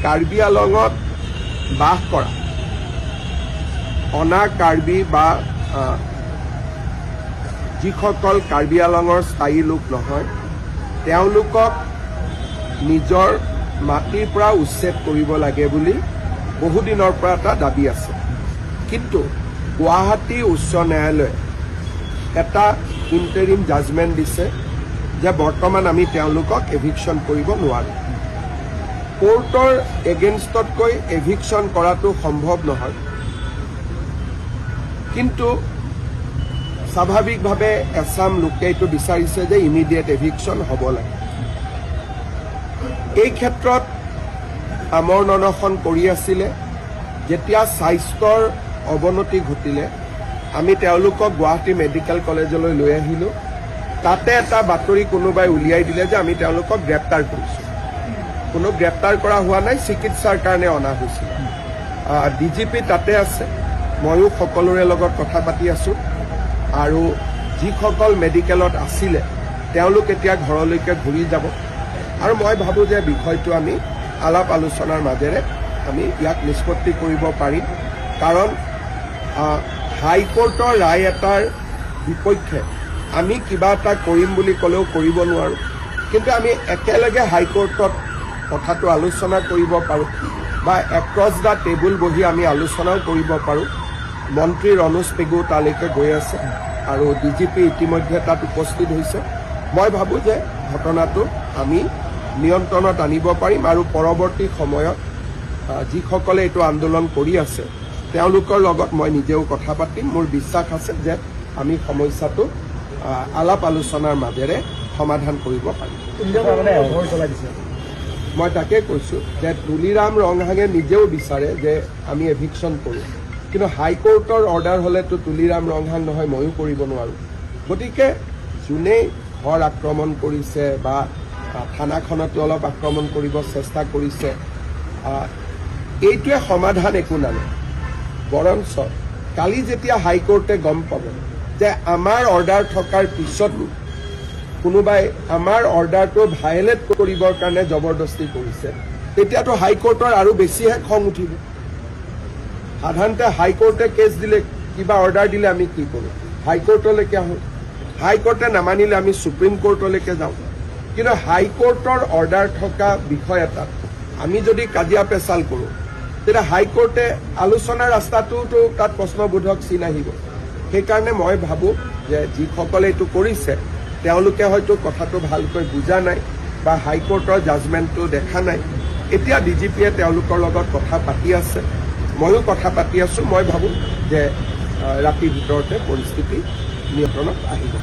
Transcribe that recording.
কাৰ্বি আলঙত বাস কৰা অনা কাৰ্বি বা যিসকল কাৰ্বি আলঙৰ স্থায়ী লোক নহয় তেওঁলোকক নিজৰ মাটিৰ পৰা উচ্ছেদ কৰিব লাগে বুলি বহুদিনৰ পৰা এটা দাবী আছে। কিন্তু গুৱাহাটী উচ্চ ন্যায়ালয়ে এটা ইণ্টাৰিম জাজমেণ্ট দিছে যে বৰ্তমান আমি তেওঁলোকক এভিকশ্যন কৰিব নোৱাৰোঁ। কোৰ্টৰ এগেইনষ্টতকৈ এভিকশ্যন কৰাটো সম্ভৱ নহয়, কিন্তু স্বাভাৱিকভাৱে এছাম লোকে এইটো বিচাৰিছে যে ইমিডিয়েট এভিকশ্যন হ'ব লাগে। এই ক্ষেত্ৰত আমৰণ অনশন কৰি আছিলে। যেতিয়া স্বাস্থ্যৰ অৱনতি ঘটিলে আমি তেওঁলোকক গুৱাহাটী মেডিকেল কলেজলৈ লৈ আহিলোঁ। তাতে এটা বাতৰি কোনোবাই উলিয়াই দিলে যে আমি তেওঁলোকক গ্ৰেপ্তাৰ কৰিছোঁ। কোনো গ্ৰেপ্তাৰ কৰা হোৱা নাই, চিকিৎসাৰ কাৰণে অনা হৈছিল। DGP তাতে আছে, ময়ো সকলোৰে লগত কথা পাতি আছোঁ আৰু যিসকল মেডিকেলত আছিলে তেওঁলোক এতিয়া ঘৰলৈকে ঘূৰি যাব আৰু মই ভাবোঁ যে বিষয়টো আমি আলাপ আলোচনাৰ মাজেৰে আমি ইয়াক নিষ্পত্তি কৰিব পাৰিম। কাৰণ হাইকোৰ্টৰ ৰায় এটাৰ বিপক্ষে আমি কিবা এটা কৰিম বুলি ক'লেও কৰিব নোৱাৰোঁ, কিন্তু আমি একেলগে হাইকোৰ্টত কথাটো আলোচনা কৰিব পাৰোঁ বা এক্ৰছ দ্য টেবুল বহি আমি আলোচনাও কৰিব পাৰোঁ। মন্ত্ৰী ৰণোজ পেগু তালৈকে গৈ আছে আৰু DGP ইতিমধ্যে তাত উপস্থিত হৈছে। মই ভাবোঁ যে ঘটনাটো আমি নিয়ন্ত্ৰণত আনিব পাৰিম আৰু পৰৱৰ্তী সময়ত যিসকলে এইটো আন্দোলন কৰি আছে তেওঁলোকৰ লগত মই নিজেও কথা পাতিম। মোৰ বিশ্বাস আছে যে আমি সমস্যাটো আলাপ আলোচনাৰ মাজেৰে সমাধান কৰিব পাৰিম। মই তাকে কৈছোঁ যে তুলিৰাম ৰংহাঙে নিজেও বিচাৰে যে আমি এভিকশ্যন কৰোঁ, কিন্তু হাইকোৰ্টৰ অৰ্ডাৰ হ'লেতো তুলিৰাম ৰংহাং নহয়, ময়ো কৰিব নোৱাৰোঁ। গতিকে যোনেই ঘৰ আক্ৰমণ কৰিছে বা থানাখনতো অলপ আক্ৰমণ কৰিব চেষ্টা কৰিছে, এইটোৱে সমাধান একো নানে। বৰঞ্চ কালি যেতিয়া হাইকোৰ্টে গম পাব যে আমাৰ অৰ্ডাৰ থকাৰ পিছতো কোনোবাই আমাৰ অৰ্ডাৰটো ভায়লেট কৰিবৰ কাৰণে জবৰদস্তি কৰিছে, তেতিয়াতো হাইকোৰ্টৰ আৰু বেছিহে খং উঠিব। সাধাৰণতে হাইকোৰ্টে কেছ দিলে, কিবা অৰ্ডাৰ দিলে আমি কি কৰোঁ? হাইকোৰ্টলৈকে আহোঁ। হাইকোৰ্টে নামানিলে আমি সুপ্ৰিম কোৰ্টলৈকে যাওঁ। কিন্তু হাইকোৰ্টৰ অৰ্ডাৰ থকা বিষয় এটাত আমি যদি কাজিয়া পেচাল কৰোঁ তেতিয়া হাইকোৰ্টে আলোচনাৰ ৰাস্তাটোতো তাত প্ৰশ্নবোধক চিন আহিব। সেইকাৰণে মই ভাবোঁ যে যিসকলে এইটো কৰিছে তেওঁলোকে হয়তো কথাটো ভালকৈ বুজা নাই বা হাইকোৰ্টৰ জাজমেণ্টটো দেখা নাই। এতিয়া DGPয়ে তেওঁলোকৰ লগত কথা পাতি আছে, ময়ো কথা পাতি আছোঁ। মই ভাবোঁ যে ৰাতিৰ ভিতৰতে পৰিস্থিতি নিয়ন্ত্ৰণত আহিব।